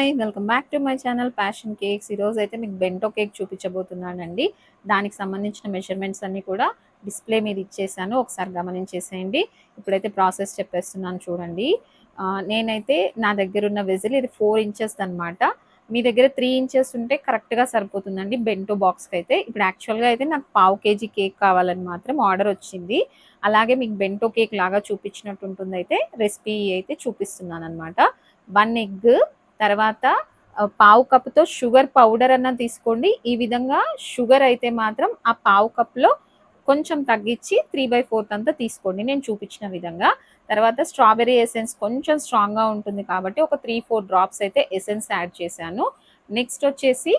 Hi! Welcome back to my channel passion cakes. ఈరోజైతే మీకు bento cake చూపించబోతున్నానండి. దానికి సంబంధించిన మెజర్‌మెంట్స్ అన్నీ కూడా డిస్‌ప్లే మీద ఇచ్చేసాను. ఒకసారి గమనించేసేయండి. ఇప్పుడైతే ప్రాసెస్ చెప్పేస్తున్నాను చూడండి. నేనైతే నా దగ్గరున్న వెజిల్ ఇది 4 ఇంచెస్‌దనమాట. మీ దగ్గర 3 ఇంచెస్ ఉంటే కరెక్ట్‌గా సరిపోతుందండి బెంటో బాక్స్‌కైతే. ఇప్పుడు యాక్చువల్‌గా అయితే నాకు పావు కేజీ కేక్ కావాలని మాత్రం ఆర్డర్ వచ్చింది. అలాగే మీకు బెంటో కేక్ లాగా చూపించినట్టు ఉంటుందయితే రెసిపీ అయితే చూపిస్తున్నాననమాట. 1 ఎగ్, తర్వాత పావు కప్పుతో షుగర్ పౌడర్ అన్నా తీసుకోండి. ఈ విధంగా షుగర్ అయితే మాత్రం ఆ పావు కప్‌లో కొంచెం తగ్గించి 3/4 అంతా తీసుకోండి నేను చూపించిన విధంగా. తర్వాత స్ట్రాబెర్రీ ఎసెన్స్ కొంచెం స్ట్రాంగ్‌గా ఉంటుంది కాబట్టి ఒక 3, 4 డ్రాప్స్ అయితే ఎసెన్స్ యాడ్ చేశాను. నెక్స్ట్ వచ్చేసి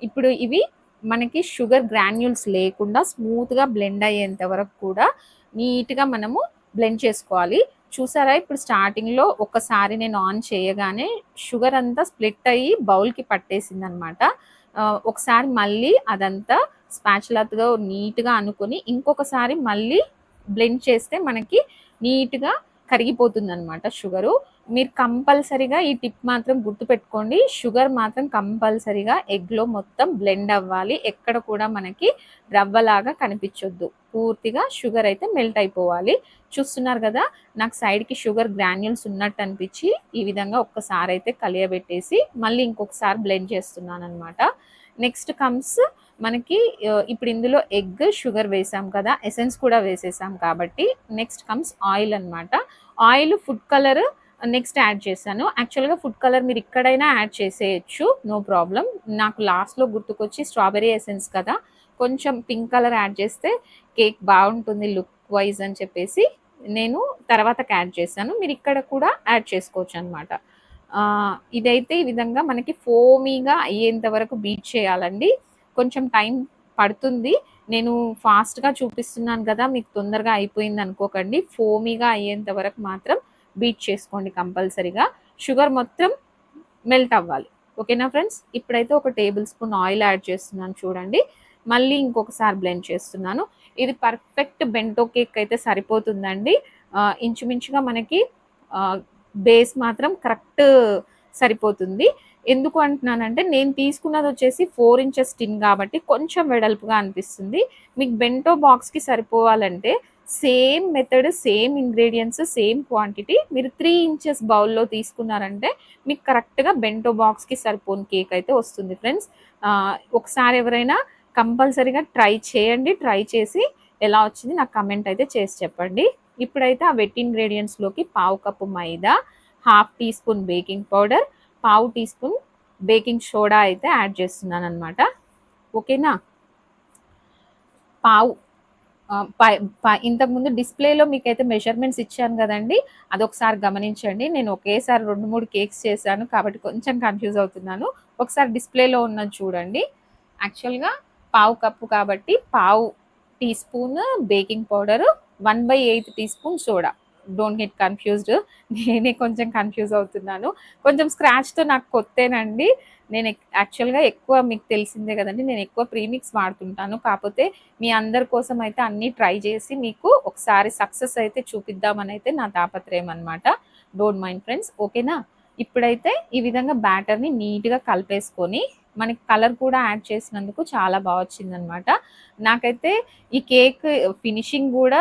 ఇప్పుడు ఇవి మనకి షుగర్ గ్రాన్యూల్స్ లేకుండా స్మూత్‌గా బ్లెండ్ అయ్యేంత వరకు కూడా నీట్‌గా మనము బ్లెండ్ చేసుకోవాలి. చూసారా ఇప్పుడు స్టార్టింగ్‌లో ఒక్కసారి నేను ఆన్ చేయగానే షుగర్ అంతా స్ప్లిట్ అయ్యి బౌల్‌కి పట్టేసిందనమాట. ఒకసారి మళ్ళీ అదంతా స్పాచులాతో నీట్‌గా అనుకొని ఇంకొకసారి మళ్ళీ బ్లెండ్ చేస్తే మనకి నీట్‌గా కరిగిపోతుందనమాట షుగరు. మీరు కంపల్సరీగా ఈ టిప్ మాత్రం గుర్తుపెట్టుకోండి. షుగర్ మాత్రం కంపల్సరీగా ఎగ్‌లో మొత్తం బ్లెండ్ అవ్వాలి. ఎక్కడ కూడా మనకి రవ్వలాగా కనిపించొద్దు. పూర్తిగా షుగర్ అయితే మెల్ట్ అయిపోవాలి. చూస్తున్నారు కదా! నాకు సైడ్‌కి షుగర్ గ్రాన్యూల్స్ ఉన్నట్టు అనిపించి ఈ విధంగా ఒక్కసారి అయితే కలియబెట్టేసి మళ్ళీ ఇంకొకసారి బ్లెండ్ చేస్తున్నాననమాట. నెక్స్ట్ కమ్స్ మనకి ఇప్పుడు ఇందులో ఎగ్, షుగర్ వేసాం కదా! ఎసెన్స్ కూడా వేసేసాం కాబట్టి నెక్స్ట్ కమ్స్ ఆయిల్ అనమాట. Oil, food colour next add చేశాను. యాక్చువల్‌గా ఫుడ్ కలర్ మీరు ఇక్కడైనా యాడ్ చేసేయొచ్చు. No problem. నాకు లాస్ట్‌లో గుర్తుకొచ్చి స్ట్రాబెర్రీ ఎసెన్స్ కదా! కొంచెం పింక్ కలర్ యాడ్ చేస్తే కేక్ బాగుంటుంది లుక్ వైజ్ అని చెప్పేసి నేను తర్వాతకి యాడ్ చేశాను. మీరు ఇక్కడ కూడా యాడ్ చేసుకోవచ్చనమాట. ఇదైతే ఈ విధంగా మనకి ఫోమీగా అయ్యేంత వరకు బీట్ చేయాలండి. కొంచెం టైం పడుతుంది. నేను ఫాస్ట్‌గా చూపిస్తున్నాను కదా! మీకు తొందరగా అయిపోయింది అనుకోకండి. ఫోమీగా అయ్యేంత వరకు మాత్రం బీట్ చేసుకోండి కంపల్సరీగా. షుగర్ మొత్తం మెల్ట్ అవ్వాలి. ఓకేనా ఫ్రెండ్స్? ఇప్పుడైతే ఒక టేబుల్ స్పూన్ ఆయిల్ యాడ్ చేస్తున్నాను చూడండి. మళ్ళీ ఇంకొకసారి బ్లెండ్ చేస్తున్నాను. ఇది పర్ఫెక్ట్ బెంటో కేక్ అయితే సరిపోతుందండి. ఇంచుమించుగా మనకి బేస్ మాత్రం కరెక్ట్ సరిపోతుంది. ఎందుకు అంటున్నానంటే నేను తీసుకున్నది వచ్చేసి 4 ఇంచెస్ టిన్ కాబట్టి కొంచెం వెడల్పుగా అనిపిస్తుంది. మీకు బెంటో బాక్స్‌కి సరిపోవాలంటే same method, same ingredients, same quantity మీరు 3 ఇంచెస్ బౌల్‌లో తీసుకున్నారంటే మీకు కరెక్ట్‌గా బెంటో బాక్స్‌కి సరిపోని కేక్ అయితే వస్తుంది ఫ్రెండ్స్. ఒకసారి ఎవరైనా కంపల్సరీగా ట్రై చేయండి. ట్రై చేసి ఎలా వచ్చింది నాకు కమెంట్ అయితే చేసి చెప్పండి. ఇప్పుడైతే ఆ వెట్ ఇంగ్రీడియెంట్స్‌లోకి పావు కప్పు మైదా, half teaspoon baking powder, పావు టీ స్పూన్ బేకింగ్ సోడా అయితే యాడ్ చేస్తున్నాననమాట. ఓకేనా? పావు ఇంతకుముందు డిస్‌ప్లేలో మీకైతే మెజర్‌మెంట్స్ ఇచ్చాను గదండీ! అదొకసారి గమనించండి. నేను ఒకేసారి 2, 3 కేక్స్ చేశాను కాబట్టి కొంచెం కన్‌ఫ్యూజ్ అవుతున్నాను. ఒకసారి డిస్‌ప్లేలో ఉన్నది చూడండి. యాక్చువల్‌గా పావు కప్పు కాబట్టి పావు teaspoon baking powder, 1/8 teaspoon soda. Don't get confused. నేనే కొంచెం కన్‌ఫ్యూజ్ అవుతున్నాను. కొంచెం స్క్రాచ్‌తో నాకు కొత్తేనండి. నేను యాక్చువల్‌గా ఎక్కువ మీకు తెలిసిందే గదండీ! నేను ఎక్కువ ప్రీమిక్స్ వాడుతుంటాను. కాపోతే మీ అందరి కోసం అయితే అన్నీ ట్రై చేసి మీకు ఒకసారి సక్సెస్ అయితే చూపిద్దామనైతే నా తాపత్రయం అనమాట. Don't mind friends. ఓకేనా? ఇప్పుడైతే ఈ విధంగా బ్యాటర్‌ని నీట్‌గా కలిపేసుకొని మనకి కలర్ కూడా యాడ్ చేసినందుకు చాలా బా వచ్చిందనమాట. నాకైతే ఈ కేక్ ఫినిషింగ్ గూడా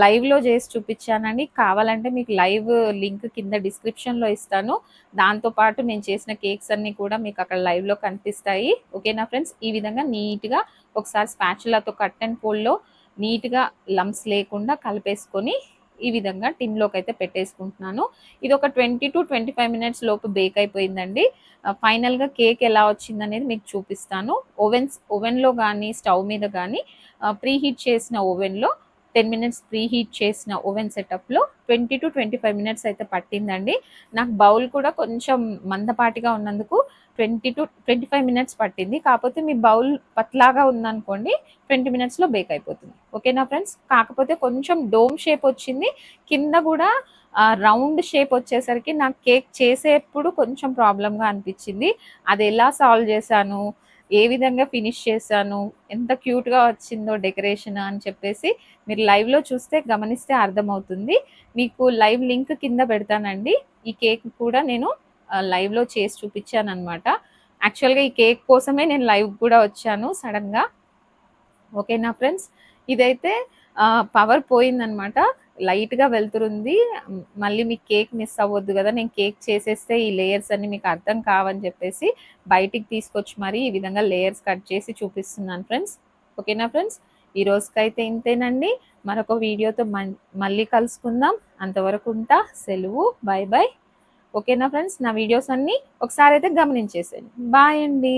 లైవ్‌లో చేసి చూపిచ్చానండి. కావాలంటే మీకు లైవ్ లింక్ కింద డిస్క్రిప్షన్‌లో ఇస్తాను. దాంతో పాటు నేను చేసిన కేక్స్ అన్నీ కూడా మీకు అక్కడ లైవ్‌లో కనిపిస్తాయి. ఓకేనా ఫ్రెండ్స్? ఈ విధంగా నీట్‌గా ఒకసారి స్పాచులాతో కట్ అండ్ ఫోల్డ్‌లో నీట్‌గా లంప్స్ లేకుండా కలిపేసుకొని ఈ విధంగా టిన్‌లోకైతే పెట్టేసుకుంటున్నాను. ఇది ఒక 20-25 మినిట్స్ లోపు బేక్ అయిపోయిందండి. ఫైనల్‌గా కేక్ ఎలా వచ్చిందనేది మీకు చూపిస్తాను. ఓవెన్‌లో గానీ, స్టవ్ మీద గానీ ప్రీహీట్ చేసిన ఓవెన్‌లో 10 మినిట్స్ ప్రీహీట్ చేసిన ఓవెన్ సెటప్‌లో 20-25 మినిట్స్ అయితే పట్టిందండి. నాకు బౌల్ కూడా కొంచెం మందపాటిగా ఉన్నందుకు 20-25 మినిట్స్ పట్టింది. కాపోతే మీ బౌల్ పతలాగా ఉందనుకోండి 20 మినిట్స్‌లో బేక్ అయిపోతుంది. ఓకేనా ఫ్రెండ్స్? కాకపోతే కొంచెం డోమ్ షేప్ వచ్చింది. కింద గూడా రౌండ్ షేప్ వచ్చేసరికి నాకు కేక్ చేసేప్పుడు కొంచెం ప్రాబ్లమ్‌గా అనిపిచ్చింది. అది ఎలా సాల్వ్ చేశాను, ఏ విధంగా ఫినిష్ చేశాను, ఎంత క్యూట్‌గా వచ్చిందో డెకరేషన్ అని చెప్పేసి మీరు లైవ్‌లో చూస్తే గమనిస్తే అర్థమవుతుంది. మీకు లైవ్ లింక్ కింద పెడతానండి. ఈ కేక్ కూడా నేను లైవ్‌లో చేసి చూపించాననమాట. యాక్చువల్‌గా ఈ కేక్ కోసమే నేను లైవ్‌కి కూడా వచ్చాను సడెన్‌గా. ఓకేనా ఫ్రెండ్స్. ఇదైతే పవర్ పోయిందనమాట. లైట్‌గా వెలుతురుంది. మళ్ళీ మీకు కేక్ మిస్ అవ్వద్దు గదా! నేను కేక్ చేసేస్తే ఈ లేయర్స్ అన్నీ మీకు అర్థం కావని చెప్పేసి బయటికి తీసుకొచ్చి మరి ఈ విధంగా లేయర్స్ కట్ చేసి చూపిస్తున్నాను ఫ్రెండ్స్. ఓకేనా ఫ్రెండ్స్. ఈ రోజుకైతే ఇంతేనండి. మరొక వీడియోతో మళ్ళీ కలుసుకుందాం. అంతవరకు ఉంటా. సెలవు. Bye bye. ఓకేనా ఫ్రెండ్స్. నా వీడియోస్ అన్నీ ఒకసారైతే గమనించేసేయండి. బాయ్ అండి.